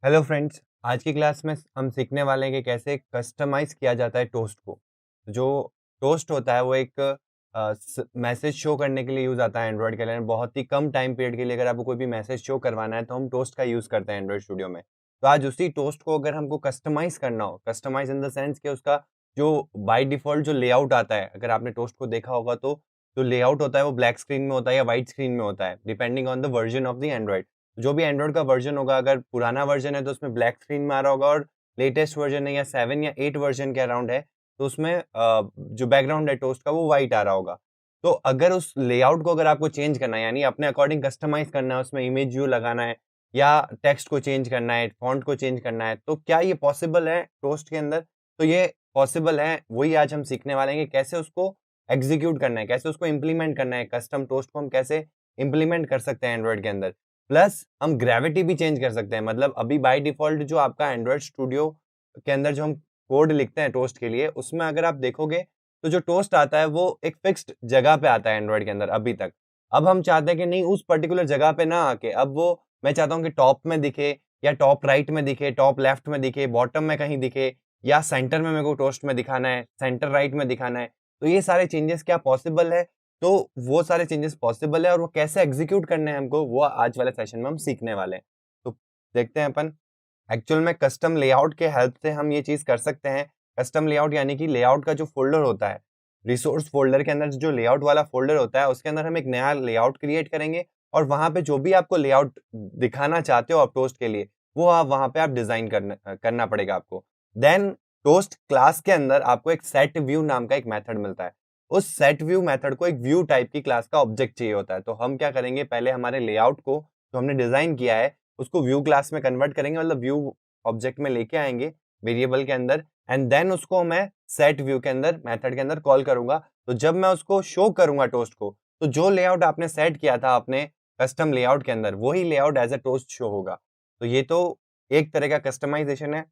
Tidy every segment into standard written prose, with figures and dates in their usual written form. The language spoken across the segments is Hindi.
हेलो फ्रेंड्स, आज की क्लास में हम सीखने वाले हैं कि कैसे कस्टमाइज़ किया जाता है टोस्ट को। जो टोस्ट होता है वो एक मैसेज शो करने के लिए यूज़ आता है एंड्रॉयड के लिए। बहुत ही कम टाइम पीरियड के लिए अगर आपको कोई भी मैसेज शो करवाना है तो हम टोस्ट का यूज़ करते हैं एंड्रॉयड स्टूडियो में। तो आज उसी टोस्ट को अगर हमको कस्टमाइज़ करना हो, कस्टमाइज़ इन द सेंस कि उसका जो बाय डिफ़ॉल्ट जो लेआउट आता है, अगर आपने टोस्ट को देखा होगा तो जो लेआउट होता है वो ब्लैक स्क्रीन में होता है या व्हाइट स्क्रीन में होता है, depending on the version of the Android. जो भी एंड्रॉइड का वर्ज़न होगा, अगर पुराना वर्ज़न है तो उसमें ब्लैक स्क्रीन में आ रहा होगा, और लेटेस्ट वर्ज़न है या 7 या 8 वर्ज़न के अराउंड है, तो उसमें जो बैकग्राउंड है टोस्ट का वो व्हाइट आ रहा होगा। तो अगर उस लेआउट को अगर आपको चेंज करना है, यानी अपने अकॉर्डिंग कस्टमाइज़ करना है, उसमें इमेज व्यू लगाना है या टेक्स्ट को चेंज करना है, फ़ॉन्ट को चेंज करना है, तो क्या ये पॉसिबल है टोस्ट के अंदर? तो ये पॉसिबल है, वही आज हम सीखने वाले हैं कि कैसे उसको एग्ज़ीक्यूट करना है, कैसे उसको इम्प्लीमेंट करना है, कस्टम टोस्ट को हम कैसे इम्प्लीमेंट कर सकते हैं एंड्रॉइड के अंदर। प्लस हम ग्रेविटी भी चेंज कर सकते हैं, मतलब अभी बाय डिफ़ॉल्ट जो आपका एंड्रॉइड स्टूडियो के अंदर जो हम कोड लिखते हैं टोस्ट के लिए, उसमें अगर आप देखोगे तो जो टोस्ट आता है वो एक फ़िक्स्ड जगह पे आता है एंड्रॉइड के अंदर अभी तक। अब हम चाहते हैं कि नहीं, उस पर्टिकुलर जगह पे ना आके अब वो मैं चाहता हूँ कि टॉप में दिखे या टॉप राइट में दिखे, टॉप लेफ्ट में दिखे, बॉटम में कहीं दिखे या सेंटर में मेरे को टोस्ट में दिखाना है, सेंटर राइट में दिखाना है। तो ये सारे चेंजेस क्या पॉसिबल है? तो वो सारे चेंजेस पॉसिबल है, और वो कैसे एग्ज़ीक्यूट करने हैं हमको, वो आज वाले सेशन में हम सीखने वाले हैं। तो देखते हैं अपन। एक्चुअल में कस्टम लेआउट के हेल्प से हम ये चीज़ कर सकते हैं। कस्टम लेआउट यानी कि लेआउट का जो फ़ोल्डर होता है, रिसोर्स फ़ोल्डर के अंदर जो लेआउट वाला फ़ोल्डर होता है, उसके अंदर हम एक नया लेआउट क्रिएट करेंगे, और वहाँ पे जो भी आपको लेआउट दिखाना चाहते हो आप टोस्ट के लिए, वो आप वहाँ पे आप डिज़ाइन करना पड़ेगा आपको। देन टोस्ट क्लास के अंदर आपको एक सेट व्यू नाम का एक मेथड मिलता है। उस सेट व्यू मेथड को एक व्यू टाइप की क्लास का ऑब्जेक्ट चाहिए होता है। तो हम क्या करेंगे, पहले हमारे लेआउट को जो हमने डिज़ाइन किया है, उसको व्यू क्लास में कन्वर्ट करेंगे, मतलब व्यू ऑब्जेक्ट में लेके आएँगे वेरिएबल के अंदर, एंड देन उसको मैं सेट व्यू के अंदर मेथड के अंदर कॉल करूँगा। तो जब मैं उसको शो करूँगा टोस्ट को, तो जो लेआउट आपने सेट किया था अपने कस्टम लेआउट के अंदर, वही layout as a toast show होगा। तो ये तो एक तरह का कस्टमाइज़ेशन है।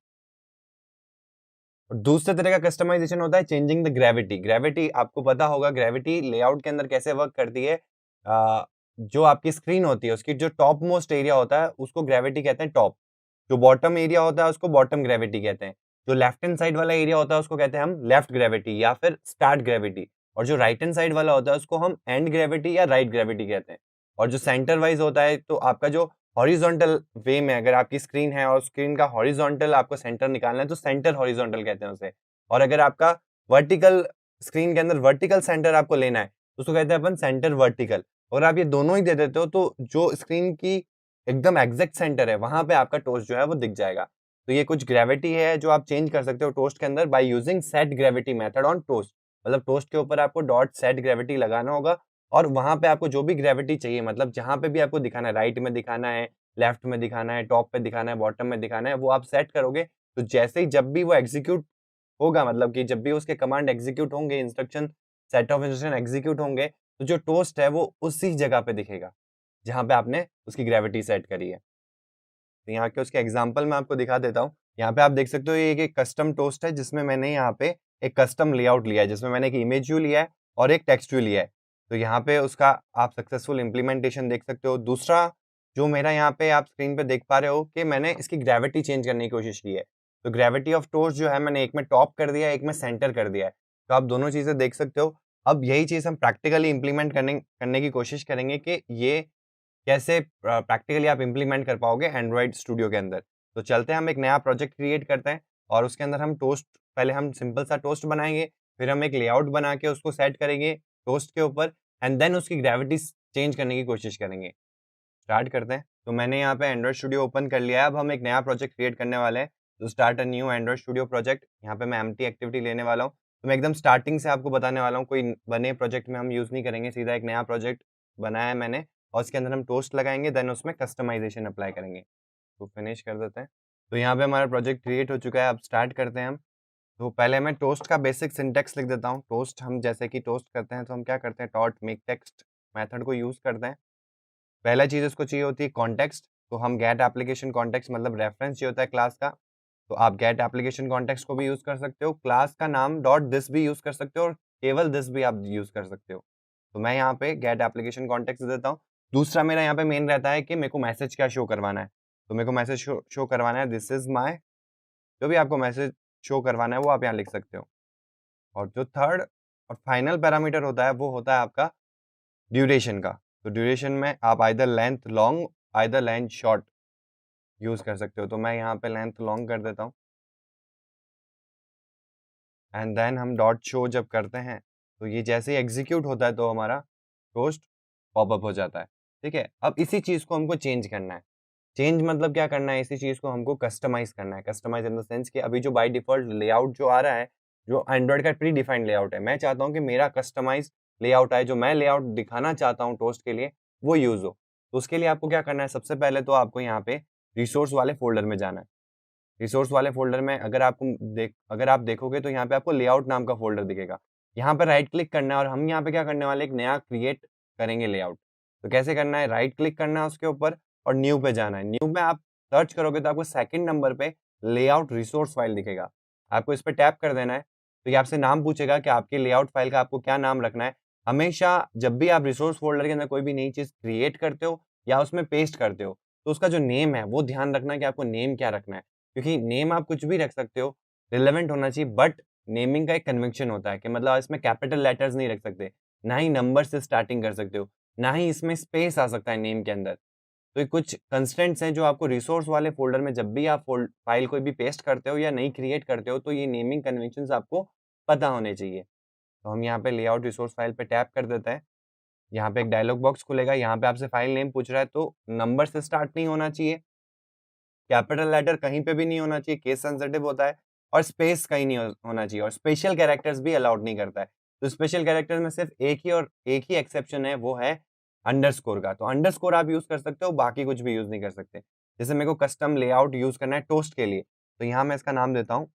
और दूसरे तरह का कस्टमाइज़ेशन होता है चेंजिंग द ग्रेविटी। ग्रेविटी आपको पता होगा, ग्रेविटी लेआउट के अंदर कैसे वर्क करती है। जो आपकी स्क्रीन होती है, उसकी जो टॉप मोस्ट एरिया होता है, उसको ग्रेविटी कहते हैं टॉप। जो बॉटम एरिया होता है, उसको बॉटम ग्रेविटी कहते हैं। जो लेफ्ट हैंड साइड वाला एरिया होता है, उसको कहते हैं हम लेफ्ट ग्रेविटी या फिर स्टार्ट ग्रेविटी। और जो राइट हैंड साइड वाला होता है, उसको हम एंड ग्रेविटी या राइट ग्रेविटी कहते हैं। और जो सेंटर वाइज़ होता है, तो आपका जो हॉरिज़ॉन्टल वे में अगर आपकी स्क्रीन है और स्क्रीन का हॉरिज़ॉन्टल आपको सेंटर निकालना है, तो सेंटर हॉरिज़ॉन्टल कहते हैं उसे। और अगर आपका वर्टिकल स्क्रीन के अंदर वर्टिकल सेंटर आपको लेना है, तो उसको कहते हैं अपन सेंटर वर्टिकल। और आप ये दोनों ही दे देते हो, तो जो स्क्रीन की एकदम एग्ज़ैक्ट सेंटर है, वहाँ पे आपका टोस्ट जो है वो दिख जाएगा। तो ये कुछ ग्रेविटी है जो आप चेंज कर सकते हो टोस्ट के अंदर by using set gravity method on toast. मतलब टोस्ट के ऊपर आपको डॉट सेट ग्रेविटी लगाना होगा, और वहाँ पे आपको जो भी ग्रेविटी चाहिए, मतलब जहाँ पे भी आपको दिखाना है, राइट में दिखाना है, लेफ्ट में दिखाना है, टॉप पे दिखाना है, बॉटम में दिखाना है, वो आप सेट करोगे। तो जैसे ही जब भी वो एग्ज़ीक्यूट होगा, मतलब कि जब भी उसके कमांड एग्ज़ीक्यूट होंगे, instruction set of instruction execute होंगे, तो जो टोस्ट है वो उसी जगह पे दिखेगा, जहाँ पे आपने उसकी ग्रेविटी सेट करी है। तो यहाँ के उसके एग्ज़ाम्पल मैं आपको दिखा देता हूँ। यहाँ पे आप देख सकते हो, ये एक कस्टम टोस्ट है जिसमें मैंने यहाँ पे एक कस्टम लेआउट लिया है, जिसमें मैंने एक इमेज व्यू लिया है और एक टेक्स्ट व्यू लिया है। तो यहाँ पे उसका आप सक्सेसफुल इम्प्लीमेंटेशन देख सकते हो। दूसरा जो मेरा यहाँ पे आप स्क्रीन पे देख पा रहे हो कि मैंने इसकी ग्रेविटी चेंज करने की कोशिश की है। तो ग्रेविटी ऑफ टोस्ट जो है, मैंने एक में टॉप कर दिया है, एक में सेंटर कर दिया है। तो आप दोनों चीज़ें देख सकते हो। अब यही चीज़ हम प्रैक्टिकली इम्प्लीमेंट करने करने की कोशिश करेंगे कि ये कैसे प्रैक्टिकली आप इम्प्लीमेंट कर पाओगे एंड्रॉइड स्टूडियो के अंदर। तो चलते हैं, हम एक नया प्रोजेक्ट क्रिएट करते हैं, और उसके अंदर हम टोस्ट, पहले हम सिंपल सा टोस्ट बनाएँगे, फिर हम एक लेआउट बना के उसको सेट करेंगे टोस्ट के ऊपर, एंड देन उसकी ग्रेविटी चेंज करने की कोशिश करेंगे। स्टार्ट करते हैं। तो मैंने यहाँ पे एंड्रॉइड स्टूडियो ओपन कर लिया है। अब हम एक नया प्रोजेक्ट क्रिएट करने वाले हैं। तो start a new Android studio project. यहाँ पे मैं एम्प्टी एक्टिविटी लेने वाला हूँ। तो मैं एकदम स्टार्टिंग से आपको बताने वाला हूँ, कोई बने प्रोजेक्ट में हम यूज़ नहीं करेंगे, सीधा एक नया प्रोजेक्ट बनाया है मैंने, और उसके अंदर हम टोस्ट लगाएँगे, देन उसमें कस्टमाइज़ेशन अप्लाई करेंगे। तो फिनिश कर देते हैं। तो यहाँ पे हमारा प्रोजेक्ट क्रिएट हो चुका है, अब स्टार्ट करते हैं हम। तो पहले मैं टोस्ट का बेसिक सिंटैक्स लिख देता हूँ। टोस्ट हम जैसे कि टोस्ट करते हैं, तो हम क्या करते हैं, डॉट मेक टेक्स्ट मेथड को यूज़ करते हैं। पहला चीज़ इसको चाहिए होती है कॉन्टेक्स्ट। तो हम गेट एप्लीकेशन कॉन्टेक्स्ट, मतलब रेफरेंस चाहिए होता है क्लास का। तो आप गेट एप्लीकेशन कॉन्टेक्स्ट को भी यूज़ कर सकते हो। क्लास का नाम डॉट दिस भी यूज़ कर सकते हो, और केवल दिस भी आप यूज़ कर सकते हो। तो मैं यहाँ पे गेट एप्लीकेशन कॉन्टेक्स्ट देता हूँ। दूसरा मेरा यहाँ पे मेन रहता है कि मेरे को मैसेज क्या शो करवाना है। तो मेरे को मैसेज शो करवाना है, दिस इज़ माय, जो भी आपको मैसेज शो करवाना है वो आप यहाँ लिख सकते हो। और जो थर्ड और फाइनल पैरामीटर होता है वो होता है आपका ड्यूरेशन का। तो ड्यूरेशन में आप either length long, either length short use कर सकते हो। तो मैं यहाँ पे लेंथ लॉन्ग कर देता हूँ एंड देन हम डॉट शो जब करते हैं, तो ये जैसे ही एग्ज़ीक्यूट होता है तो हमारा टोस्ट पॉपअप हो जाता है, ठीक है? अब इसी चीज़ को हमको चेंज करना है। चेंज मतलब क्या करना है, इसी चीज़ को हमको कस्टमाइज़ करना है। कस्टमाइज़ इन द सेंस कि अभी जो बाय डिफ़ॉल्ट लेआउट जो आ रहा है, जो एंड्रॉयड का प्री डिफाइंड लेआउट है, मैं चाहता हूँ कि मेरा कस्टमाइज़ लेआउट आए, जो मैं लेआउट दिखाना चाहता हूँ टोस्ट के लिए, वो यूज़ हो। तो उसके लिए आपको क्या करना है, सबसे पहले तो आपको यहाँ पे रिसोर्स वाले फ़ोल्डर में जाना है। रिसोर्स वाले फ़ोल्डर में अगर आप देखोगे तो यहाँ पे आपको लेआउट नाम का फ़ोल्डर दिखेगा। यहाँ पे राइट क्लिक करना है और हम यहाँ पे क्या करने वाले हैं, एक नया क्रिएट करेंगे लेआउट। तो कैसे करना है, राइट क्लिक करना है उसके ऊपर और न्यू पे जाना है। न्यू में आप सर्च करोगे तो आपको सेकंड नंबर पे लेआउट रिसोर्स फाइल दिखेगा। आपको इस पे टैप कर देना है। तो ये आपसे नाम पूछेगा कि आपकी लेआउट फाइल का आपको क्या नाम रखना है। हमेशा जब भी आप रिसोर्स फ़ोल्डर के अंदर कोई भी नई चीज़ क्रिएट करते हो या उसमें पेस्ट करते हो, तो उसका जो नेम है वो ध्यान रखना है कि आपको नेम क्या रखना है। क्योंकि नेम आप कुछ भी रख सकते हो, रिलेवेंट होना चाहिए, बट नेमिंग का एक कन्वेंशन होता है कि मतलब आप इसमें कैपिटल लेटर्स नहीं रख सकते, ना ही नंबर से स्टार्टिंग कर सकते हो, ना ही इसमें स्पेस आ सकता है नेम के अंदर। तो ये कुछ कंस्ट्रेंट्स हैं जो आपको रिसोर्स वाले फ़ोल्डर में जब भी आप फ़ाइल कोई भी पेस्ट करते हो या नई क्रिएट करते हो, तो ये नेमिंग कन्वेंशंस आपको पता होने चाहिए। तो हम यहाँ पे लेआउट रिसोर्स फाइल पे टैप कर देते हैं। यहाँ पे एक डायलॉग बॉक्स खुलेगा, यहाँ पे आपसे फाइल नेम पूछ रहा है, तो नंबर से स्टार्ट नहीं होना चाहिए, कैपिटल लेटर कहीं पे भी नहीं होना चाहिए, केस सेंसिटिव होता है, और स्पेस कहीं नहीं होना चाहिए, और स्पेशल कैरेक्टर्स भी अलाउड नहीं करता है। तो स्पेशल कैरेक्टर्स में सिर्फ एक ही एक्सेप्शन है, वो है अंडरस्कोर का। तो अंडरस्कोर आप यूज़ कर सकते हो, बाकी कुछ भी यूज़ नहीं कर सकते। जैसे मेरे को कस्टम लेआउट यूज़ करना है टोस्ट के लिए, तो यहाँ मैं इसका नाम देता हूँ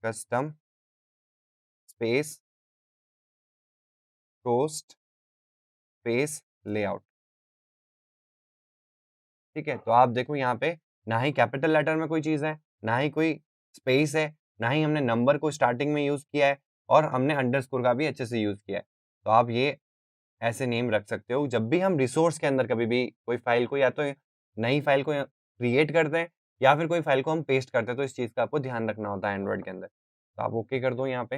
custom space toast space layout. ठीक है? तो आप देखो यहाँ पे ना ही कैपिटल लेटर में कोई चीज़ है, ना ही कोई स्पेस है, ना ही हमने नंबर को स्टार्टिंग में यूज़ किया है, और हमने अंडरस्कोर का भी अच्छे से यूज़ किया है। तो आप ये ऐसे नेम रख सकते हो। जब भी हम रिसोर्स के अंदर कभी भी कोई फ़ाइल को या तो नई फ़ाइल को क्रिएट करते हैं या फिर कोई फ़ाइल को हम पेस्ट करते हैं, तो इस चीज़ का आपको ध्यान रखना होता है एंड्रॉइड के अंदर। तो आप ओके कर दो यहाँ पे।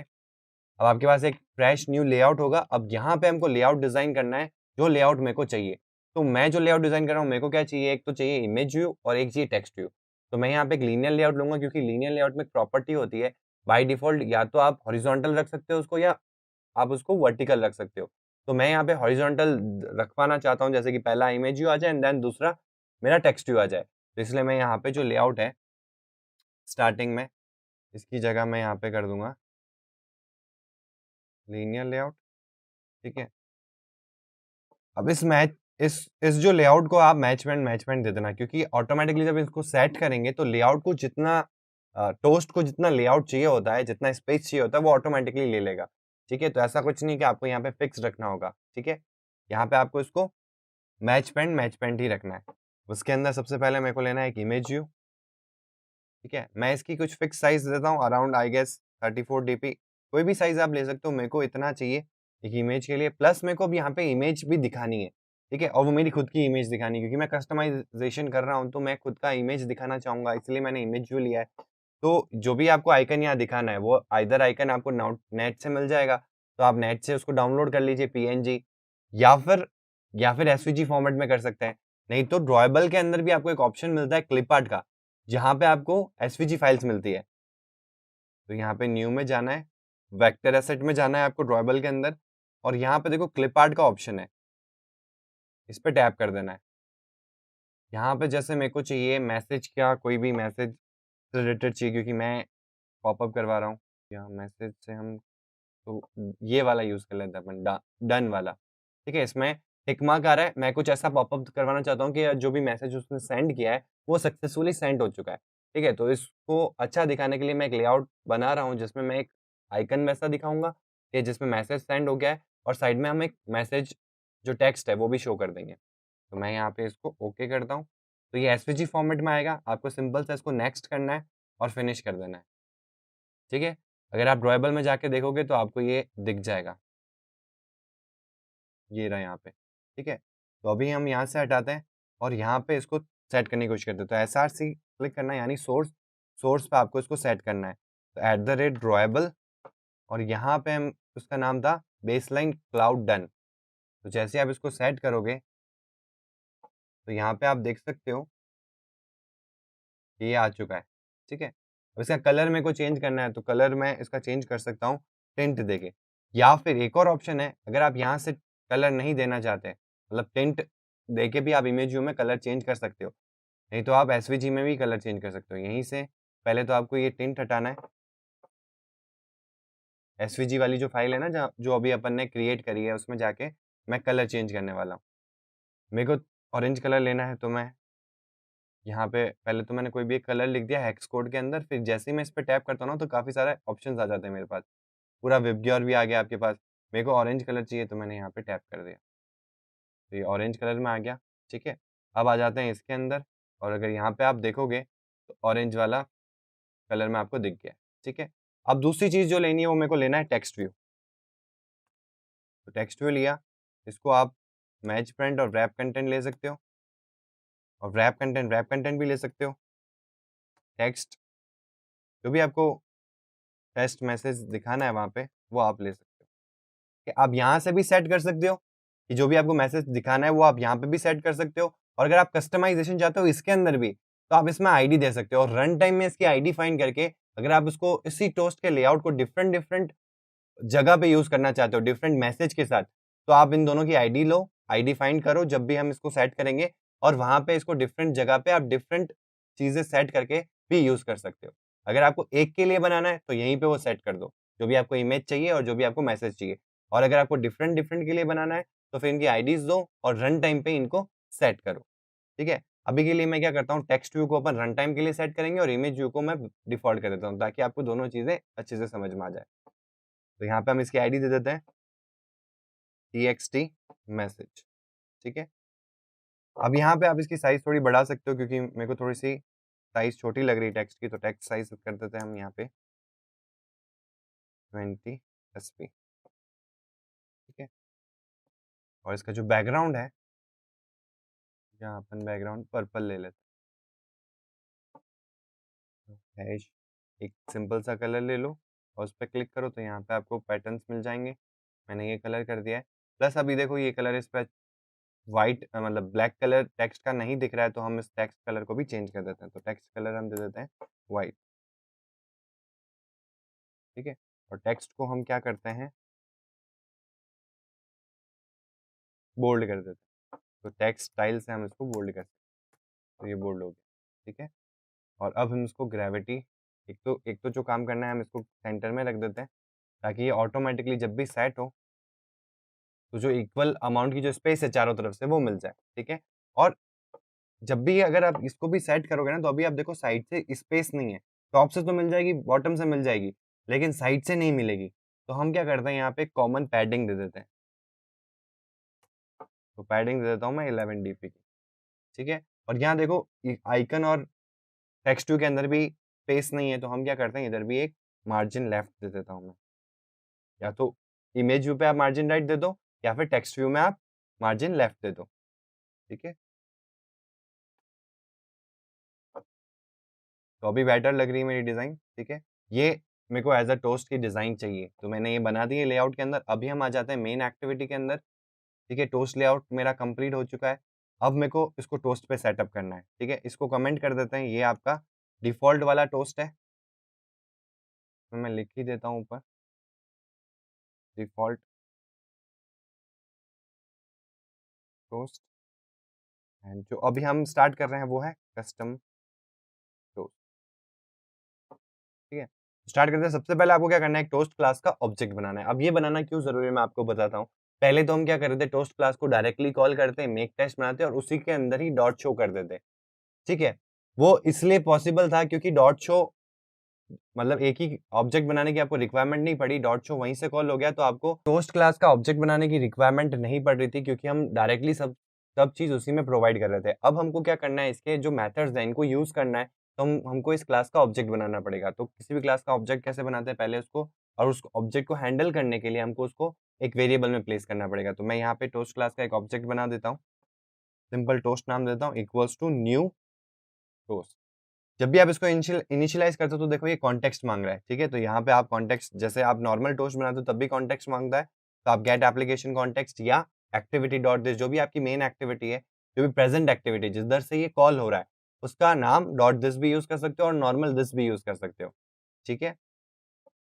अब आपके पास एक फ्रेश न्यू लेआउट होगा। अब यहाँ पे हमको लेआउट डिज़ाइन करना है, जो लेआउट मेरे को चाहिए। तो मैं जो लेआउट डिज़ाइन कर रहा हूँ, मेरे को क्या चाहिए, एक तो चाहिए इमेज व्यू और एक चाहिए टेक्स्ट व्यू। तो मैं यहाँ पे एक लीनियर लेआउट लूँगा, क्योंकि लीनियर लेआउट में एक प्रॉपर्टी होती है, बाय डिफ़ॉल्ट या तो आप हॉरिज़ॉन्टल रख सकते हो उसको, या आप उसको वर्टिकल रख सकते हो। तो मैं यहाँ पे हॉरिज़ॉन्टल रखवाना चाहता हूँ, जैसे कि पहला इमेज व्यू आ जाए एंड देन दूसरा मेरा टेक्स्ट व्यू आ जाए। तो इसलिए मैं यहाँ पे जो लेआउट है, स्टार्टिंग में इसकी जगह मैं यहाँ पे कर दूँगा लीनियर लेआउट, ठीक है? अब इस जो लेआउट को आप मैचमेंट दे देना, क्योंकि ऑटोमैटिकली जब इसको सेट करेंगे तो लेआउट को जितना टोस्ट को जितना लेआउट चाहिए होता है, जितना स्पेस चाहिए होता है, वो ऑटोमैटिकली ले लेगा। ठीक है? तो ऐसा कुछ नहीं कि आपको यहाँ पे फिक्स रखना होगा। ठीक है? यहाँ पे आपको इसको मैचमेंट ही रखना है। उसके अंदर सबसे पहले मेरे को लेना है एक इमेज व्यू। ठीक है? मैं इसकी कुछ फिक्स साइज़ देता हूँ, अराउंड आई गेस 34 डीपी। कोई भी साइज़ आप ले सकते हो, मेरे को इतना चाहिए एक इमेज के लिए। प्लस मेरे को अब यहाँ पे इमेज भी दिखानी है, ठीक है? और वो मेरी खुद की इमेज दिखानी है, क्योंकि मैं कस्टमाइज़ेशन कर रहा हूँ, तो मैं खुद का इमेज दिखाना चाहूँगा, इसलिए मैंने इमेज व्यू लिया है। तो जो भी आपको आइकन यहाँ दिखाना है, वो आइदर आइकन आपको नाउ नेट से मिल जाएगा, तो आप नेट से उसको डाउनलोड कर लीजिए पीएनजी, या फिर एसवीजी फॉर्मेट में कर सकते हैं। नहीं तो ड्रॉएबल के अंदर भी आपको एक ऑप्शन मिलता है क्लिप आर्ट का, जहाँ पे आपको एसवीजी फाइल्स मिलती है। तो यहाँ पे न्यू में जाना है, वेक्टर एसेट में जाना है आपको ड्रॉएबल के अंदर, और यहाँ पे देखो क्लिप आर्ट का ऑप्शन है, इस पे टैप कर देना है। यहाँ पे जैसे मेरे को चाहिए मैसेज, क्या कोई भी मैसेज से रिलेटेड चाहिए, क्योंकि मैं पॉपअप करवा रहा हूँ। यहाँ मैसेज से हम तो ये वाला यूज़ कर लेते हैं अपन, डन वाला। ठीक है? इसमें टिक मार्क आ रहा है, मैं कुछ ऐसा पॉपअप करवाना चाहता हूँ कि जो भी मैसेज उसने सेंड किया है, वो सक्सेसफुली सेंड हो चुका है। ठीक है? तो इसको अच्छा दिखाने के लिए मैं एक लेआउट बना रहा हूँ, जिसमें मैं एक आइकन वैसा दिखाऊँगा कि जिसमें मैसेज सेंड हो गया है, और साइड में हम एक मैसेज जो टेक्स्ट है वो भी शो कर देंगे। तो मैं यहाँ पे इसको ओके करता हूँ। तो ये एसवीजी फॉर्मेट में आएगा, आपको सिंपल सा इसको नेक्स्ट करना है और फिनिश कर देना है। ठीक है? अगर आप ड्रॉएबल में जाके देखोगे तो आपको ये दिख जाएगा। ये रहा यहाँ पे, ठीक है? तो अभी हम यहाँ से हटाते हैं, और यहाँ पे इसको सेट करने की कोशिश करते हैं। तो SRC क्लिक करना है, यानी सोर्स पे आपको इसको सेट करना है। तो @drawable और यहाँ पे हम उसका नाम था बेसलाइन क्लाउड डन। तो जैसे आप इसको सेट करोगे तो यहाँ पे आप देख सकते हो कि ये आ चुका है, ठीक है। अब इसका कलर मेरे को चेंज करना है, तो कलर मैं इसका चेंज कर सकता हूँ टिंट देके, या फिर एक और ऑप्शन है, अगर आप यहाँ से कलर नहीं देना चाहते, मतलब टिंट देके भी आप इमेज व्यू में कलर चेंज कर सकते हो, नहीं तो आप एसवीजी में भी कलर चेंज कर सकते हो। यहीं से पहले तो आपको ये टिंट हटाना है, एसवीजी वाली जो फाइल है ना, जहाँ जो अभी अपन ने क्रिएट करी है, उसमें जाके मैं कलर चेंज करने वाला हूँ। मेरे को ऑरेंज कलर लेना है, तो मैं यहाँ पे पहले तो मैंने कोई भी एक कलर लिख दिया हेक्स कोड के अंदर, फिर जैसे ही मैं इस पे टैप करता हूँ ना, तो काफ़ी सारे ऑप्शंस आ जाते हैं मेरे पास। पूरा विबग्योर भी आ गया आपके पास। मेरे को ऑरेंज कलर चाहिए, तो मैंने यहाँ पे टैप कर दिया। तो ये ऑरेंज कलर में आ गया, ठीक है। अब आ जाते हैं इसके अंदर, और अगर यहाँ पे आप देखोगे तो ऑरेंज वाला कलर में आपको दिख गया, ठीक है। अब दूसरी चीज़ जो लेनी है वो मेरे को लेना है टेक्स्ट व्यू। तो टेक्स्ट व्यू लिया, इसको आप मैच फ्रंट और रैप कंटेंट ले सकते हो, और रैप कंटेंट भी ले सकते हो। टेक्स्ट जो भी आपको टेक्स्ट मैसेज दिखाना है वहाँ पे, वो आप ले सकते हो। कि आप यहाँ से भी सेट कर सकते हो कि जो भी आपको मैसेज दिखाना है वो आप यहाँ पे भी सेट कर सकते हो, और अगर आप कस्टमाइजेशन चाहते हो इसके अंदर भी, तो आप इसमें आईडी दे सकते हो, और रन टाइम में इसकी आईडी फाइंड करके अगर आप इसको इसी टोस्ट के लेआउट को डिफरेंट डिफरेंट जगह पे यूज करना चाहते हो डिफरेंट मैसेज के साथ, तो आप इन दोनों की आईडी लो, आईडी फाइंड करो जब भी हम इसको सेट करेंगे, और वहां पे इसको डिफरेंट जगह पे आप डिफरेंट चीजें सेट करके भी यूज कर सकते हो। अगर आपको एक के लिए बनाना है तो यहीं पे वो सेट कर दो, जो भी आपको इमेज चाहिए और जो भी आपको मैसेज चाहिए। और अगर आपको डिफरेंट डिफरेंट के लिए बनाना है तो फिर इनकी आईडीज दो और रन टाइम पे इनको सेट करो, ठीक है। अभी के लिए मैं क्या करता हूँ, टेक्स्ट व्यू को अपन रन टाइम के लिए सेट करेंगे और इमेज व्यू को मैं डिफॉल्ट कर देता हूँ, ताकि आपको दोनों चीजें अच्छे से समझ में आ जाए। तो यहाँ पे हम इसकी आईडी दे देते हैं txt मैसेज, ठीक है। अब यहाँ पे आप इसकी साइज थोड़ी बढ़ा सकते हो, क्योंकि मेरे को थोड़ी सी साइज छोटी लग रही है टेक्स्ट की, तो टेक्स्ट साइज कर देते हैं हम यहाँ पे 20 sp, ठीक है। और इसका जो बैकग्राउंड है, यहाँ अपन बैकग्राउंड पर्पल ले लेते हैं, हैश एक सिंपल सा कलर ले लो और उस पर क्लिक करो, तो यहाँ पे आपको पैटर्न्स मिल जाएंगे। मैंने ये कलर कर दिया है। प्लस अभी देखो ये कलर इस पर व्हाइट मतलब ब्लैक कलर टेक्स्ट का नहीं दिख रहा है, तो हम इस टेक्स्ट कलर को भी चेंज कर देते हैं। तो टेक्स्ट कलर हम दे देते हैं व्हाइट, ठीक है। और टेक्स्ट को हम क्या करते हैं, बोल्ड कर देते हैं। तो टेक्स्ट स्टाइल से हम इसको बोल्ड कर सकते हैं, तो ये बोल्ड हो गया, ठीक है। और अब हम इसको ग्रेविटी, एक तो जो काम करना है हम इसको सेंटर में रख देते हैं, ताकि ये ऑटोमेटिकली जब भी सेट हो तो जो इक्वल अमाउंट की जो स्पेस है चारों तरफ से वो मिल जाए, ठीक है। और जब भी अगर आप इसको भी सेट करोगे ना, तो अभी आप देखो साइड से स्पेस नहीं है, टॉप से तो मिल जाएगी, बॉटम से मिल जाएगी, लेकिन साइड से नहीं मिलेगी। तो हम क्या करते हैं, यहाँ पे कॉमन पैडिंग दे देते हैं। तो पैडिंग दे देता हूँ मैं 11 dp की, ठीक है। और यहाँ देखो आइकन और टेक्स्ट व्यू के अंदर भी स्पेस नहीं है, तो हम क्या करते हैं, इधर भी एक मार्जिन लेफ्ट दे देता हूँ मैं। या तो इमेज व्यू पे आप मार्जिन राइट दे दो, या फिर टेक्स्ट व्यू में आप मार्जिन लेफ्ट दे दो, ठीक है। तो अभी बेटर लग रही है मेरी डिज़ाइन, ठीक है। ये मेरे को एज अ टोस्ट की डिज़ाइन चाहिए, तो मैंने ये बना दी है लेआउट के अंदर। अभी हम आ जाते हैं मेन एक्टिविटी के अंदर, ठीक है। टोस्ट लेआउट मेरा कंप्लीट हो चुका है। अब मेरे को इसको टोस्ट पे सेटअप करना है, ठीक है। इसको कमेंट कर देते हैं, ये आपका डिफ़ॉल्ट वाला टोस्ट है। तो मैं लिख ही देता हूँ ऊपर डिफ़ॉल्ट टोस्ट, एंड जो अभी हम स्टार्ट कर रहे हैं वो है कस्टम टोस्ट, ठीक है। स्टार्ट करते हैं। सबसे पहले आपको क्या करना है, एक टोस्ट क्लास का ऑब्जेक्ट बनाना है। अब ये बनाना क्यों ज़रूरी है मैं आपको बताता हूँ। पहले तो हम क्या कर रहे थे, टोस्ट क्लास को डायरेक्टली कॉल करते, मेक टेस्ट बनाते और उसी के अंदर ही डॉट शो कर देते, ठीक है। वो इसलिए पॉसिबल था क्योंकि डॉट शो मतलब एक ही ऑब्जेक्ट बनाने की आपको रिक्वायरमेंट नहीं पड़ी, डॉट शो वहीं से कॉल हो गया, तो आपको टोस्ट क्लास का ऑब्जेक्ट बनाने की रिक्वायरमेंट नहीं पड़ रही थी, क्योंकि हम डायरेक्टली सब सब चीज़ उसी में प्रोवाइड कर रहे थे। अब हमको क्या करना है, इसके जो मेथड्स हैं इनको यूज़ करना है, तो हमको इस क्लास का ऑब्जेक्ट बनाना पड़ेगा। तो किसी भी क्लास का ऑब्जेक्ट कैसे बनाते हैं, पहले उसको और उस ऑब्जेक्ट को हैंडल करने के लिए हमको उसको एक वेरिएबल में प्लेस करना पड़ेगा। तो मैं यहाँ पे टोस्ट क्लास का एक ऑब्जेक्ट बना देता हूँ। सिंपल टोस्ट नाम देता हूँ इक्वल्स टू न्यू टोस्ट। जब भी आप इसको इनिशियलाइज करते हो तो देखो ये कॉन्टेक्स्ट मांग रहा है, ठीक है। तो यहाँ पे आप कॉन्टेक्स्ट, जैसे आप नॉर्मल टोस्ट बनाते हो तब भी कॉन्टेक्स्ट मांगता है, तो आप गेट एप्लीकेशन कॉन्टेक्स्ट या एक्टिविटी डॉट दिस, जो भी आपकी मेन एक्टिविटी है, जो भी प्रेजेंट एक्टिविटी जिधर से ये कॉल हो रहा है, उसका नाम डॉट दिस भी यूज कर सकते हो और नॉर्मल दिस भी यूज कर सकते हो, ठीक है।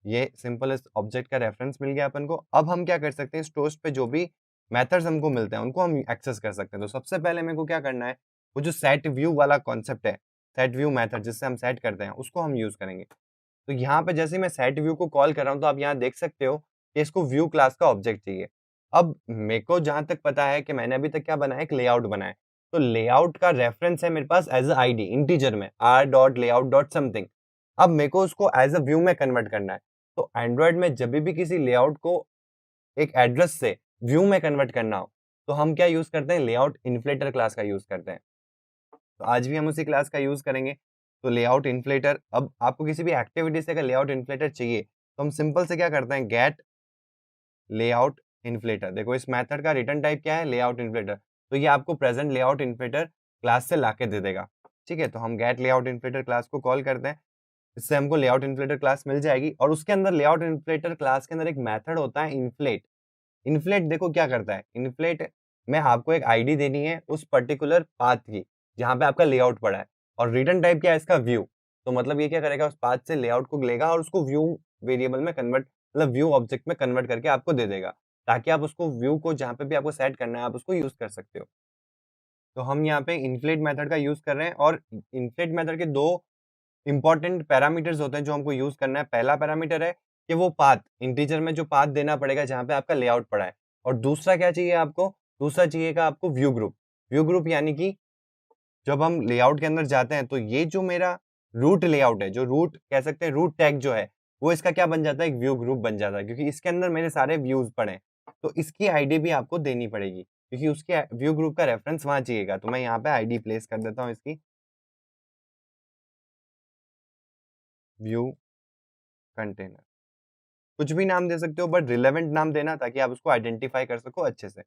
ये सिंपल इस ऑब्जेक्ट का रेफरेंस मिल गया अपन को। अब हम क्या कर सकते हैं, इस टोस्ट पे जो भी मेथड्स हमको मिलते हैं उनको हम एक्सेस कर सकते हैं। तो सबसे पहले मेरे को क्या करना है, वो जो सेट व्यू वाला कॉन्सेप्ट है, सेट व्यू मेथड जिससे हम सेट करते हैं, उसको हम यूज करेंगे। तो यहाँ पे जैसे ही मैं सेट व्यू को कॉल कर रहा हूँ तो आप यहाँ देख सकते हो कि इसको व्यू क्लास का ऑब्जेक्ट चाहिए। अब मेरे को जहां तक पता है कि मैंने अभी तक क्या बनाया, एक लेआउट बनाया। तो लेआउट का रेफरेंस है मेरे पास एज अ आईडी इंटीजर में r.layout.something। अब मेरे को उसको एज अ व्यू में कन्वर्ट करना है। तो एंड्रॉयड में जब भी किसी लेआउट को एक एड्रेस से व्यू में कन्वर्ट करना हो तो हम क्या यूज करते हैं, लेआउट इन्फ्लेटर क्लास का यूज करते हैं। तो आज भी हम उसी क्लास का यूज करेंगे। तो लेआउट इन्फ्लेटर, अब आपको किसी भी एक्टिविटी से अगर लेआउट इन्फ्लेटर चाहिए तो हम सिंपल से क्या करते हैं, गेट लेआउट इन्फ्लेटर। देखो इस मेथड का रिटर्न टाइप क्या है, लेआउट इन्फ्लेटर। तो ये आपको प्रेजेंट लेआउट इन्फ्लेटर क्लास से लाके दे देगा, ठीक है। तो हम गेट लेआउट इन्फ्लेटर क्लास को कॉल करते हैं, इससे हमको लेआउट इन्फ्लेटर क्लास मिल जाएगी। और उसके अंदर लेआउट इन्फ्लेटर क्लास के अंदर एक मेथड होता है इन्फ्लेट। इन्फ्लेट देखो क्या करता है, इन्फ्लेट में आपको एक आईडी देनी है उस पर्टिकुलर पाथ की जहाँ पे आपका लेआउट पड़ा है, और रिटर्न टाइप क्या है इसका, व्यू। तो मतलब ये क्या करेगा, उस पाथ से लेआउट को लेगा और उसको व्यू वेरिएबल में कन्वर्ट, मतलब व्यू ऑब्जेक्ट में कन्वर्ट करके आपको दे देगा, ताकि आप उसको व्यू को जहाँ पे भी आपको सेट करना है आप उसको यूज कर सकते हो। तो हम यहाँ पे इन्फ्लेट मेथड का यूज कर रहे हैं, और इन्फ्लेट मेथड के दो इंपॉर्टेंट पैरामीटर्स होते हैं जो हमको यूज करना है। पहला पैरामीटर है कि वो पाथ, इंटीजर में जो पाथ देना पड़ेगा जहाँ पे आपका लेआउट पड़ा है। और दूसरा क्या चाहिए आपको, दूसरा चाहिएगा आपको व्यू ग्रुप। व्यू ग्रुप यानी कि जब हम लेआउट के अंदर जाते हैं तो ये जो मेरा रूट लेआउट है, जो रूट कह सकते हैं, रूट टैग जो है, वो इसका क्या बन जाता है, एक व्यू ग्रुप बन जाता है, क्योंकि इसके अंदर मेरे सारे व्यूज पड़े हैं। तो इसकी आईडी भी आपको देनी पड़ेगी, क्योंकि उसके व्यू ग्रुप का रेफरेंस वहां चाहिएगा। तो मैं यहाँ पे आईडी प्लेस कर देता हूँ इसकी, व्यू कंटेनर। कुछ भी नाम दे सकते हो बट रिलेवेंट नाम देना, ताकि आप उसको आइडेंटिफाई कर सको अच्छे से,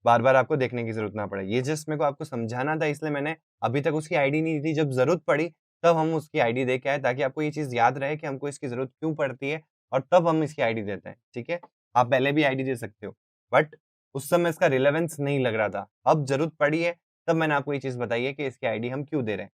बार-बार आपको देखने की ज़रूरत ना पड़े। ये जस्ट मेरे को आपको समझाना था, इसलिए मैंने अभी तक उसकी आईडी नहीं दी। जब ज़रूरत पड़ी तब हम उसकी आईडी दे के आए, ताकि आपको ये चीज़ याद रहे कि हमको इसकी ज़रूरत क्यों पड़ती है और तब हम इसकी आईडी देते हैं, ठीक है? आप पहले भी आईडी दे सकते हो, बट उस समय इसका रिलेवेंस नहीं लग रहा था। अब ज़रूरत पड़ी है तब मैंने आपको ये चीज़ बताई है कि इसकी आईडी हम क्यों दे रहे हैं,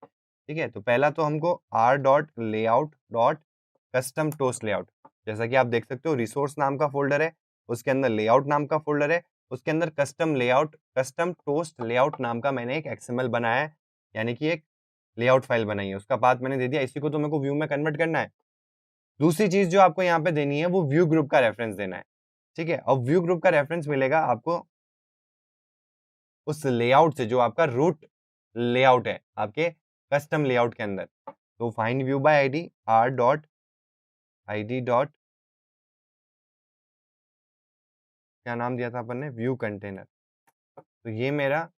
ठीक है? तो पहला तो हमको r.layout.custom-toast-layout, जैसा कि आप देख सकते हो रिसोर्स नाम का फ़ोल्डर है, उसके अंदर लेआउट नाम का फ़ोल्डर है, उसके अंदर custom layout, custom toast layout नाम का मैंने एक एक्सएमएल बनाया है, यानी कि एक लेआउट फाइल बनाई है। उसका पाथ मैंने दे दिया, इसी को तो मेरे को व्यू में कन्वर्ट करना है। दूसरी चीज़ जो आपको यहाँ पे देनी है वो व्यू ग्रुप का रेफरेंस देना है, ठीक है? अब व्यू ग्रुप का रेफरेंस मिलेगा आपको उस लेआउट से जो आपका रूट लेआउट है, आपके कस्टम लेआउट के अंदर। तो find view bye ID r.id dot, क्या नाम दिया था अपन ने, व्यू कंटेनर। तो ये मेरा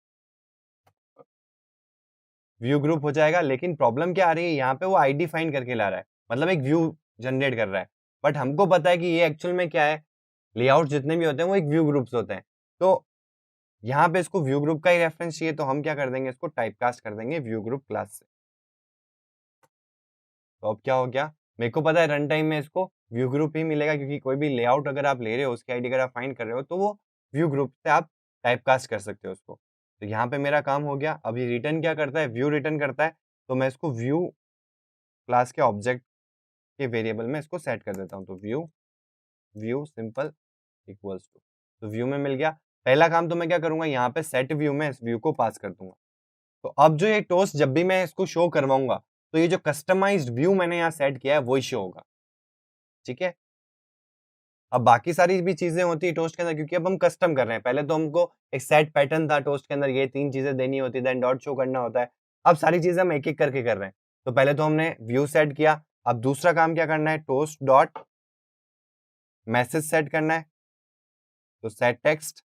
व्यू ग्रुप हो जाएगा, लेकिन प्रॉब्लम क्या आ रही है, यहाँ पे वो आईडी फाइंड करके ला रहा है, मतलब एक व्यू जनरेट कर रहा है। बट हमको पता है कि ये एक्चुअल में क्या है, लेआउट जितने भी होते हैं वो एक व्यू ग्रुप्स होते हैं। तो यहाँ पे इसको व्यू ग्रुप का ही रेफरेंस चाहिए, तो हम क्या कर देंगे, इसको टाइपकास्ट कर देंगे व्यू ग्रुप क्लास से। तो अब क्या हो गया, मेरे को पता है रन टाइम में इसको व्यू ग्रुप ही मिलेगा, क्योंकि कोई भी लेआउट अगर आप ले रहे हो, उसकी आईडी अगर आप फाइंड कर रहे हो, तो वो व्यू ग्रुप से आप टाइपकास्ट कर सकते हो उसको। तो यहाँ पे मेरा काम हो गया। अब ये रिटर्न क्या करता है, व्यू रिटर्न करता है। तो मैं इसको व्यू क्लास के ऑब्जेक्ट के वेरिएबल में इसको सेट कर देता हूँ। तो view view simple equals to, तो व्यू में मिल गया। पहला काम तो मैं क्या करूँगा, यहाँ पे सेट व्यू में इस व्यू को पास कर दूँगा। तो अब जो ये टोस्ट जब भी मैं इसको शो करवाऊँगा, तो ये जो कस्टमाइज्ड व्यू मैंने यहाँ सेट किया है वही शो होगा, ठीक है? अब बाकी सारी भी चीज़ें होती है टोस्ट के अंदर, क्योंकि अब हम कस्टम कर रहे हैं। पहले तो हमको एक सेट पैटर्न था टोस्ट के अंदर, ये 3 चीज़ें देनी होती है, देन डॉट शो करना होता है। अब सारी चीज़ें हम एक-एक करके कर रहे हैं। तो पहले तो हमने व्यू सेट किया, अब दूसरा काम क्या करना है, टोस्ट डॉट मैसेज सेट करना है। तो सेट टेक्स्ट,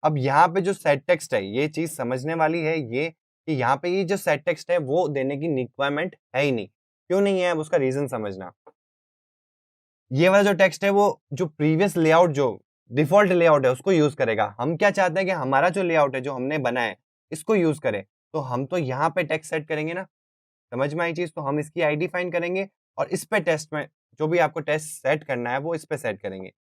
अब यहाँ पे जो सेट टेक्स्ट है, ये चीज़ समझने वाली है ये, कि यहाँ पे ये जो सेट टेक्स्ट है वो देने की रिक्वायरमेंट है ही नहीं। क्यों नहीं है, अब उसका रीज़न समझना। ये वाला जो टेक्स्ट है वो जो प्रीवियस लेआउट जो डिफ़ॉल्ट लेआउट है उसको यूज़ करेगा। हम क्या चाहते हैं कि हमारा जो लेआउट है, जो हमने बनाया है, इसको यूज़ करे। तो हम तो यहाँ पे टेक्स्ट सेट करेंगे ना, समझ में आई चीज़? तो हम इसकी आईडी फाइंड करेंगे और इस पे टेस्ट में जो भी आपको टेस्ट सेट करना है, वो इस पे सेट करेंगे,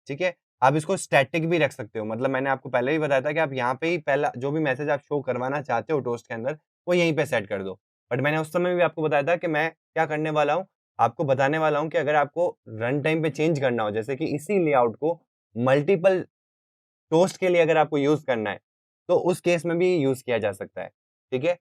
ठीक है? आप इसको स्टैटिक भी रख सकते हो, मतलब मैंने आपको पहले ही बताया था कि आप यहाँ पे ही पहला जो भी मैसेज आप शो करवाना चाहते हो टोस्ट के अंदर, वो यहीं पे सेट कर दो। बट मैंने उस समय भी आपको बताया था कि मैं क्या करने वाला हूँ, आपको बताने वाला हूँ कि अगर आपको रन टाइम पे चेंज करना हो, जैसे कि इसी लेआउट को मल्टीपल टोस्ट के लिए अगर आपको यूज़ करना है, तो उस केस में भी यूज़ किया जा सकता है, ठीक है?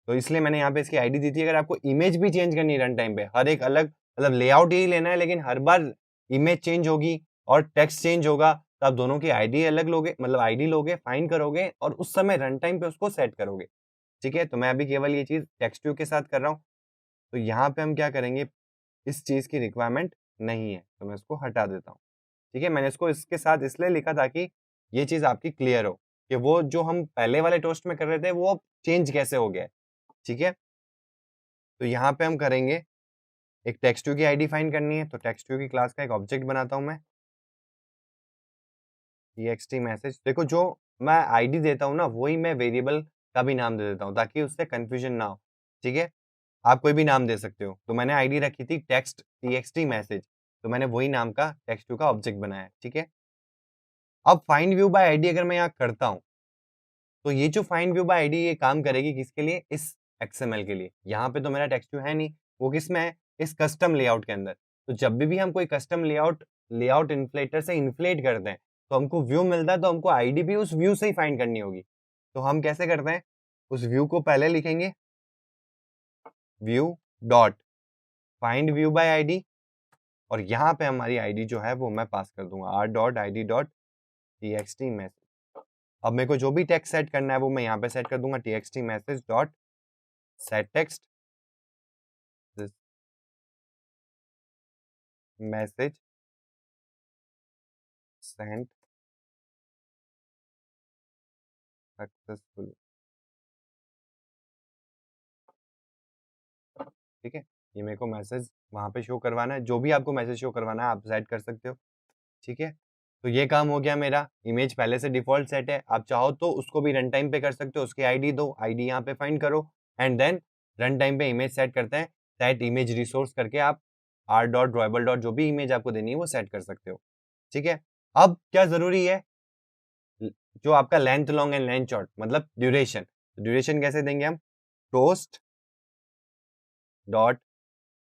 तो इसलिए मैंने यहाँ पे इसकी आईडी दी थी, अगर आपको इमेज भी चेंज करनी है रन टाइम पे, हर एक अलग मतलब लेआउट यही लेना है, लेकिन हर बार इमेज चेंज होगी और टेक्स्ट चेंज होगा, तो आप दोनों की आईडी अलग लोगे, मतलब आईडी लोगे, फाइंड करोगे और उस समय रन टाइम पे उसको सेट करोगे, ठीक है? तो मैं अभी केवल ये चीज़ टेक्स्ट व्यू के साथ कर रहा हूँ। तो यहाँ पे हम क्या करेंगे, इस चीज़ की रिक्वायरमेंट नहीं है, तो मैं इसको हटा देता हूँ, ठीक है? मैंने इसको इसके साथ इसलिए लिखा ताकि ये चीज़ आपकी क्लियर हो, कि वो जो हम पहले वाले टोस्ट में कर रहे थे, वो अब चेंज कैसे हो गया है, ठीक है? तो यहाँ पे हम करेंगे, एक टेक्स्ट व्यू की आईडी फाइंड करनी है, तो टेक्स्ट व्यू की क्लास का एक ऑब्जेक्ट बनाता हूँ मैं, txt मैसेज। देखो जो मैं आईडी देता हूँ ना, वही मैं वेरिएबल का भी नाम दे देता हूँ, ताकि उससे कन्फ्यूजन ना हो, ठीक है? आप कोई भी नाम दे सकते हो। तो मैंने आईडी रखी थी टेक्स्ट txt मैसेज, तो मैंने वही नाम का टेक्स्ट व्यू का ऑब्जेक्ट बनाया है, ठीक है? अब फाइंड व्यू बाय आईडी अगर मैं यहाँ करता हूँ, तो ये जो फाइंड व्यू बाय आईडी ये काम करेगी किसके लिए? इस एक्सएमएल के लिए। यहाँ पे तो मेरा टेक्स्ट व्यू है नहीं, वो किसमें है? इस कस्टम लेआउट के अंदर। तो जब भी हम कोई कस्टम लेआउट लेआउट इन्फ्लेटर से इन्फ्लेट करते हैं, तो हमको व्यू मिलता है, तो हमको आईडी भी उस व्यू से ही फाइंड करनी होगी। तो हम कैसे करते हैं? उस व्यू को पहले लिखेंगे, view dot find view bye ID और यहाँ पे हमारी आईडी जो है वो मैं पास कर दूँगा r.id.txt मैसेज। अब मेरे को जो भी टेक्स्ट सेट करना है वो मैं यहाँ पे सेट कर दूँगा txt message dot set text this message sent successfully, ठीक है? ये मेरे को मैसेज वहाँ पे शो करवाना है, जो भी आपको मैसेज शो करवाना है आप सेट कर सकते हो, ठीक है? तो ये काम हो गया मेरा, इमेज पहले से डिफ़ॉल्ट सेट है, आप चाहो तो उसको भी रन टाइम पे कर सकते हो, उसकी आईडी दो, आईडी यहाँ पे फाइंड करो एंड देन रन टाइम पे इमेज सेट करते हैं, सेट इमेज रिसोर्स करके आप r डॉट ड्रॉयबल डॉट जो भी इमेज आपको देनी है वो सेट कर सकते हो, ठीक है? अब क्या ज़रूरी है, ल जो आपका length long and length short मतलब ड्यूरेशन, ड्यूरेशन कैसे देंगे हम? टोस्ट डॉट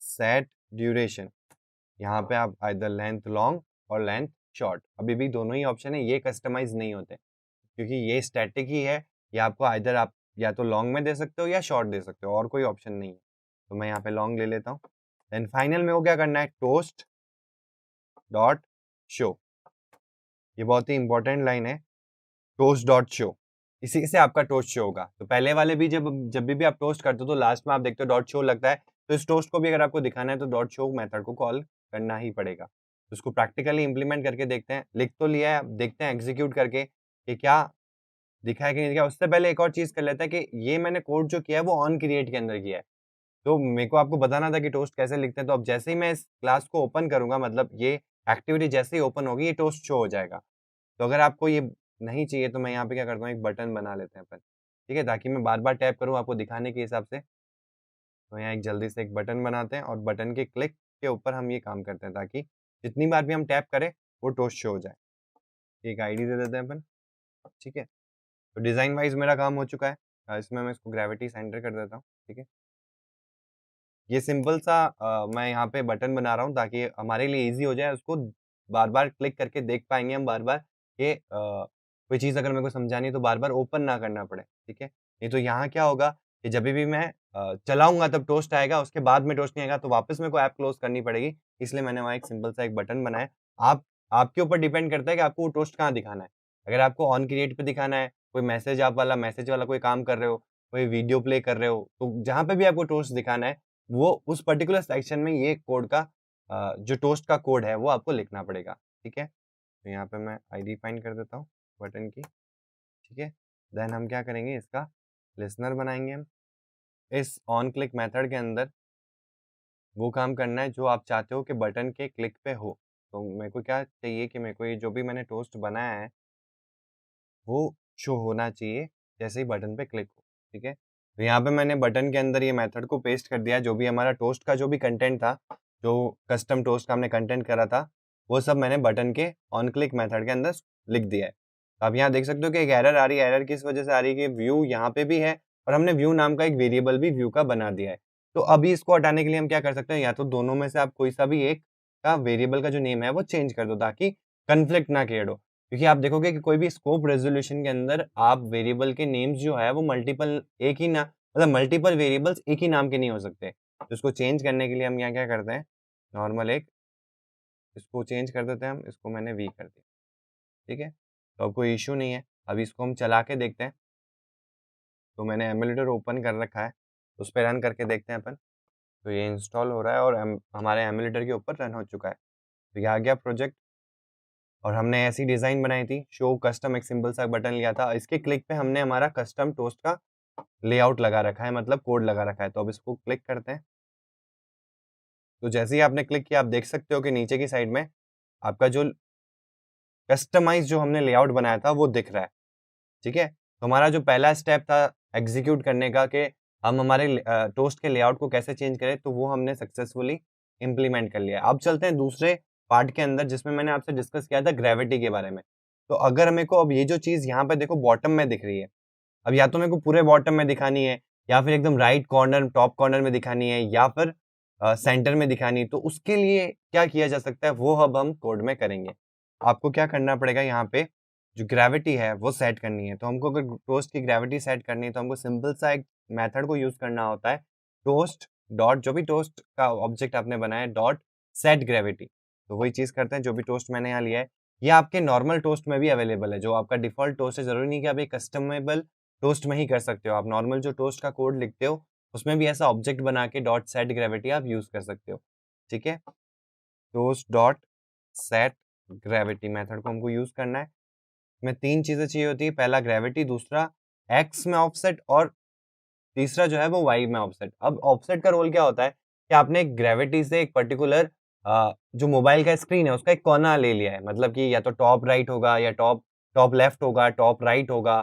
सेट ड्यूरेशन, यहाँ पे आप आइदर लेंथ लॉन्ग और लेंथ शॉर्ट, अभी भी दोनों ही ऑप्शन है, ये कस्टमाइज़ नहीं होते। क्योंकि ये स्टैटिक ही है, या आपको आइदर आप या तो लॉन्ग में दे सकते हो या शॉर्ट दे सकते हो, और कोई ऑप्शन नहीं है। तो मैं यहाँ पे लॉन्ग ले लेता हूँ। देन फाइनल में वो क्या करना है, टोस्ट डॉट शो, ये बहुत ही इंपॉर्टेंट लाइन है, टोस्ट डॉट शो, इसी से आपका टोस्ट शो होगा। तो पहले वाले भी जब जब भी आप टोस्ट करते हो तो लास्ट में आप देखते हो डॉट शो लगता है, तो इस टोस्ट को भी अगर आपको दिखाना है तो डॉट शो मेथड को कॉल करना ही पड़ेगा। तो इसको प्रैक्टिकली इम्प्लीमेंट करके देखते हैं, लिख तो लिया है, अब देखते हैं एग्जीक्यूट करके कि क्या दिखा है कि नहीं दिखा। उससे पहले एक और चीज़ कर लेते हैं कि ये मैंने कोड जो किया है वो ऑन क्रिएट के अंदर किया है। तो मेरे को आपको बताना था कि टोस्ट कैसे लिखते हैं, तो अब जैसे ही मैं इस क्लास को ओपन करूँगा, मतलब ये एक्टिविटी जैसे ही ओपन होगी ये टोस्ट शो हो जाएगा। तो अगर आपको ये नहीं चाहिए तो मैं यहाँ पे क्या करता हूँ, एक बटन बना लेते हैं अपन, ठीक है? ताकि मैं बार-बार टैप करूँ आपको दिखाने के हिसाब से। तो यहाँ एक जल्दी से एक बटन बनाते हैं और बटन के क्लिक के ऊपर हम ये काम करते हैं ताकि जितनी बार भी हम टैप करें वो टोस्ट शो हो जाए। एक आईडी दे देते हैं अपन, ठीक है? तो डिज़ाइन वाइज़ मेरा काम हो चुका है। इसमें मैं इसको ग्रेविटी सेंटर कर देता हूँ, ठीक है? ये सिंपल सा मैं यहाँ पे बटन बना रहा हूँ ताकि हमारे लिए ईज़ी हो जाए, उसको बार-बार क्लिक करके देख पाएँगे हम बार-बार कि कोई चीज़ अगर मेरे को समझानी है तो बार-बार ओपन ना करना पड़े, ठीक है? नहीं तो यहाँ क्या होगा कि जभी भी मैं चलाऊँगा तब टोस्ट आएगा, उसके बाद में टोस्ट नहीं आएगा तो वापस मेरे को ऐप क्लोज़ करनी पड़ेगी, इसलिए मैंने वहाँ एक सिंपल सा एक बटन बनाया है। आप आपके ऊपर डिपेंड करता है कि आपको वो टोस्ट कहाँ दिखाना है। अगर आपको ऑन क्रिएट पे दिखाना है, कोई मैसेज वाला कोई काम कर रहे हो, कोई वीडियो प्ले कर रहे हो, तो जहाँ पे भी आपको टोस्ट दिखाना है वो उस पर्टिकुलर सेक्शन में ये कोड का जो टोस्ट का कोड है वो आपको लिखना पड़ेगा, ठीक है? तो यहाँ पे मैं आईडी फाइंड कर देता हूँ बटन की, ठीक है? देन हम क्या करेंगे, इसका लिसनर बनाएँगे हम। इस ऑन क्लिक मेथड के अंदर वो काम करना है जो आप चाहते हो कि बटन के क्लिक पे हो। तो मेरे को क्या चाहिए कि मेरे को ये जो भी मैंने टोस्ट बनाया है, वो शो होना चाहिए जैसे ही बटन पे क्लिक हो, ठीक है? तो यहाँ पे मैंने बटन के अंदर ये मेथड को पेस्ट कर दिया, जो भी हमारा टोस्ट का जो भी कंटेंट था, जो कस्टम टोस्ट का हमने कंटेंट करा था, वो सब मैंने बटन के ऑन क्लिक मेथड के अंदर लिख दिया है। तो आप यहाँ देख सकते हो कि एक एरर आ रही है, एरर किस वजह से आ रही है कि व्यू यहाँ पे भी है और हमने व्यू नाम का एक वेरिएबल भी व्यू का बना दिया है। तो अभी इसको हटाने के लिए हम क्या कर सकते हैं, या तो दोनों में से आप कोई सा भी एक का वेरिएबल का जो नेम है वो चेंज कर दो ताकि कॉन्फ्लिक्ट ना क्रिएट हो। क्योंकि आप देखोगे कि कोई भी स्कोप रेज़ोल्यूशन के अंदर आप वेरिएबल के नेम्स जो है वो मल्टीपल एक ही ना मतलब मल्टीपल वेरिएबल्स एक ही नाम के नहीं हो सकते। तो इसको चेंज करने के लिए हम यहाँ क्या करते हैं, नॉर्मल एक इसको चेंज कर देते हैं हम, इसको मैंने वी कर दिया, ठीक है? तो अब कोई इश्यू नहीं है। अभी इसको हम चला के देखते हैं। तो मैंने एमुलेटर ओपन कर रखा है, उस पे रन करके देखते हैं अपन। तो ये इंस्टॉल हो रहा है और हमारे एमुलेटर के ऊपर रन हो चुका है। तो ये आ गया प्रोजेक्ट और हमने ऐसी डिज़ाइन बनाई थी, शो कस्टम एक सिंपल सा बटन लिया था। इसके क्लिक पे हमने हमारा कस्टम टोस्ट का लेआउट लगा रखा है, मतलब कोड लगा रखा है। तो अब इसको क्लिक करते हैं। तो जैसे ही आपने क्लिक किया, आप देख सकते हो कि नीचे की साइड में आपका जो कस्टमाइज़ जो हमने लेआउट बनाया था, वो दिख रहा है, ठीक है? तो हमारा जो पहला स्टेप था एग्ज़ीक्यूट करने का कि हम हमारे टोस्ट के लेआउट को कैसे चेंज करें, तो वो हमने सक्सेसफुली इम्प्लीमेंट कर लिया। अब चलते हैं दूसरे पार्ट के अंदर जिसमें मैंने आपसे डिस्कस किया था ग्रेविटी के बारे में। तो अगर मेरे को अब ये जो चीज़ यहाँ पे देखो बॉटम में दिख रही है, अब या तो मेरे को पूरे बॉटम में दिखानी है या फिर एकदम राइट कॉर्नर टॉप कॉर्नर में दिखानी है या फिर सेंटर में दिखानी है, तो उसके लिए क्या किया जा सकता है वो अब हम कोड में करेंगे। आपको क्या करना पड़ेगा, यहाँ पे जो ग्रेविटी है वो सेट करनी है। तो हमको अगर टोस्ट की ग्रेविटी सेट करनी है तो हमको सिंपल सा एक मेथड को यूज़ करना होता है, टोस्ट डॉट जो भी टोस्ट का ऑब्जेक्ट आपने बनाया है डॉट सेट ग्रेविटी। तो वही चीज़ करते हैं, जो भी टोस्ट मैंने यहाँ लिया है, ये आपके नॉर्मल टोस्ट में भी अवेलेबल है। जो आपका डिफ़ॉल्ट टोस्ट है, ज़रूरी नहीं कि आप एक कस्टमेबल टोस्ट में ही कर सकते हो। आप नॉर्मल जो टोस्ट का कोड लिखते हो, उसमें भी ऐसा ऑब्जेक्ट बना के डॉट सेट ग्रेविटी आप यूज़ कर सकते हो, ठीक है? Toast dot set gravity method को हमको यूज़ करना है। इसमें 3 चीज़ें चाहिए होती है, पहला ग्रेविटी, दूसरा एक्स में ऑफसेट और तीसरा जो है वो वाई में ऑफसेट। अब ऑफसेट का रोल क्या होता है कि आपने एक ग्रेविटी से एक पर्टिकुलर जो मोबाइल का स्क्रीन है उसका एक कोना ले लिया है। मतलब कि या तो टॉप राइट होगा या टॉप टॉप लेफ्ट होगा, टॉप राइट होगा,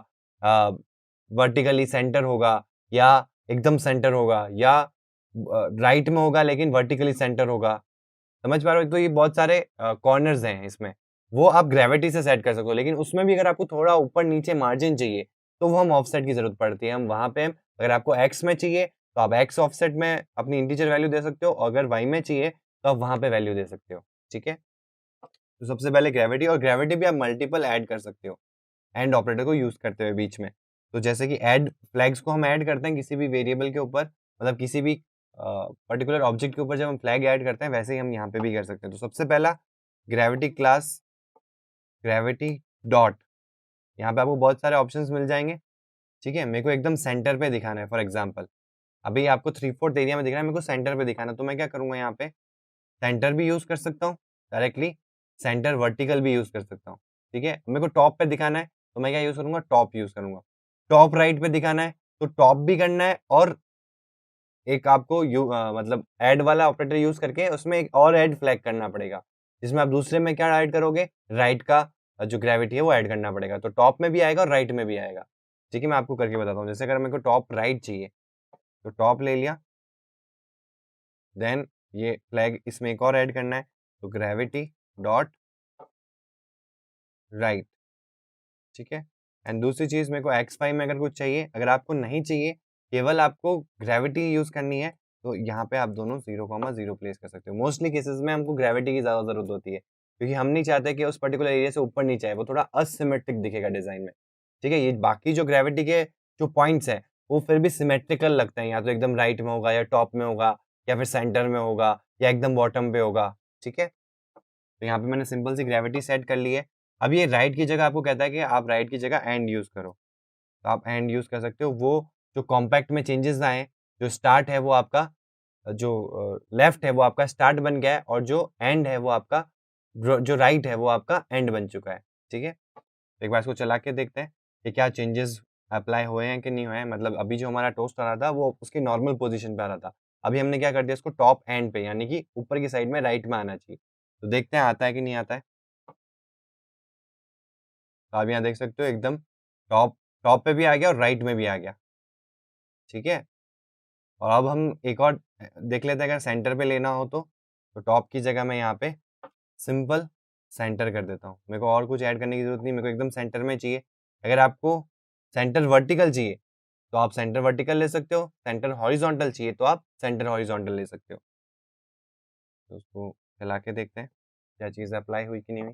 वर्टिकली सेंटर होगा या एकदम सेंटर होगा या राइट में होगा लेकिन वर्टिकली सेंटर होगा। समझ पा रहे हो? तो ये बहुत सारे कॉर्नर्स हैं इसमें। वो आप ग्रेविटी से सेट कर सकते हो, लेकिन उसमें भी अगर आपको थोड़ा ऊपर-नीचे मार्जिन चाहिए, तो वो हम ऑफसेट की ज़रूरत पड़ती है। हम वहाँ पे अगर आपको एक्स में चाहिए, तो आप एक्स ऑफसेट में अपनी इंटीजर वैल्यू दे सकते हो। अगर वाई में चाहिए, तो आप वहाँ पे वैल्यू दे सकते हो। ठीक है? तो सबसे पहले ग्रेविटी, और ग्रेविटी भी आप मल्टीपल ऐड कर सकते हो, एंड ऑपरेटर को यूज़ करते हुए बीच में। तो जैसे कि ऐड फ्लैग्स को हम ऐड करते हैं किसी भी वेरिएबल के ऊपर, मतलब किसी भी पर्टिकुलर ऑब्जेक्ट के ऊपर जब हम फ्लैग ऐड करते हैं, वैसे ही हम यहाँ पे भी कर सकते हैं। तो सबसे पहला ग्रेविटी क्लास ग्रेविटी डॉट, यहाँ पे आपको बहुत सारे ऑप्शंस मिल जाएँगे, ठीक है? मेरे को एकदम सेंटर पे दिखाना है फॉर एग्ज़ाम्पल। अभी आपको 3/4 एरिया में दिख रहा है, मेरे को सेंटर पे दिखाना है, तो मैं क्या करूँगा यहाँ पे, सेंटर भी यूज़ कर सकता हूँ डायरेक्टली, सेंटर वर्टिकल भी यूज़ कर सकता हूँ, ठीक है? मेरे को टॉप पे दिखाना है, तो मैं क्या यूज़ करूँगा, टॉप यूज़ करूँगा। टॉप राइट पे दिखाना है, तो टॉप भी करना है और एक आपको मतलब ऐड वाला ऑपरेटर यूज़ करके उसमें एक और ऐड फ्लैग करना पड़ेगा, जिसमें आप दूसरे में क्या ऐड करोगे, राइट का जो ग्रेविटी है वो ऐड करना पड़ेगा। तो टॉप में भी आएगा और राइट में भी आएगा। ठीक है, मैं आपको करके बताता हूँ। जैसे अगर मेरे को टॉप राइट चाहिए, तो टॉप ले लिया, देन ये फ्लैग इसमें एक और ऐड करना है, तो ग्रेविटी डॉट राइट, ठीक है? एंड दूसरी चीज़ मेरे को एक्स वाई में अगर कुछ चाहिए, अगर आपको नहीं चाहिए, केवल आपको ग्रेविटी यूज़ करनी है, तो यहाँ पे आप दोनों 0, 0 प्लेस कर सकते हो। मोस्टली केसेज़ में हमको ग्रेविटी की ज़्यादा ज़रूरत होती है, क्योंकि हम नहीं चाहते कि उस पर्टिकुलर एरिया से ऊपर-नीचे आए, वो थोड़ा असिमेट्रिक दिखेगा डिज़ाइन में, ठीक है? ये बाकी जो ग्रेविटी के जो पॉइंट्स हैं, वो फिर भी सिमेट्रिकल लगते हैं, या तो एकदम राइट में होगा या टॉप में होगा या फिर सेंटर में होगा या एकदम बॉटम पे होगा, ठीक है? तो यहाँ पे मैंने सिंपल सी ग्रेविटी सेट कर ली है। अब ये राइट की जगह आपको कहता है कि आप राइट की जगह एंड यूज़ करो। तो आप एंड यूज़ कर सकते हो। वो जो कॉम्पैक्ट में चेंजेज़ आए, जो स्टार्ट है वो आपका जो लेफ्ट है वो आपका स्टार्ट बन गया है और जो एंड है वो आपका जो राइट है वो आपका एंड बन चुका है। ठीक है? तो एक बार इसको चला के देखते हैं कि क्या चेंजेज़ अप्लाई हुए हैं कि नहीं हुए हैं। मतलब अभी जो हमारा टोस्ट आ रहा था वो उसकी नॉर्मल पोज़ीशन पे आ रहा था। अभी हमने क्या कर दिया, इसको टॉप एंड पे, यानी कि ऊपर की साइड में राइट में आना चाहिए। तो देखते हैं आता है कि नहीं आता है। तो आप यहाँ देख सकते हो एकदम टॉप टॉप पे भी आ गया और राइट में भी आ गया, ठीक है? और अब हम एक और देख लेते हैं अगर सेंटर पे लेना हो तो टॉप की जगह मैं यहाँ पे सिंपल सेंटर कर देता हूँ। मेरे को और कुछ ऐड करने की ज़रूरत नहीं, मेरे को एकदम सेंटर में चाहिए। अगर आपको सेंटर वर्टिकल चाहिए, तो आप सेंटर वर्टिकल ले सकते हो, सेंटर हॉरिज़ॉन्टल चाहिए तो आप सेंटर हॉरिज़ॉन्टल ले सकते हो। तो उसको चला के देखते हैं, क्या चीज़ अप्लाई हुई कि नहीं हुई।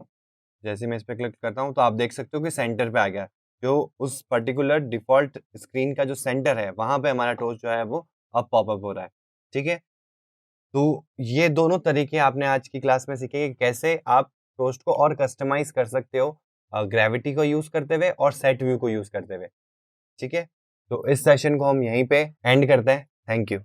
जैसे मैं इस पे क्लिक करता हूँ तो आप देख सकते हो कि सेंटर पे आ गया। जो उस पर्टिकुलर डिफ़ॉल्ट स्क्रीन का जो सेंटर है, वहाँ पे हमारा टोस्ट जो है वो अब पॉपअप हो रहा है, ठीक है? तो ये दोनों तरीके आपने आज की क्लास में सीखे कि कैसे आप टोस्ट को और कस्टमाइज़ कर सकते हो ग्रेविटी को यूज़ करते हुए और सेट व्यू को यूज़ करते हुए, ठीक है? तो इस सेशन को हम यहीं पे एंड करते हैं। Thank you.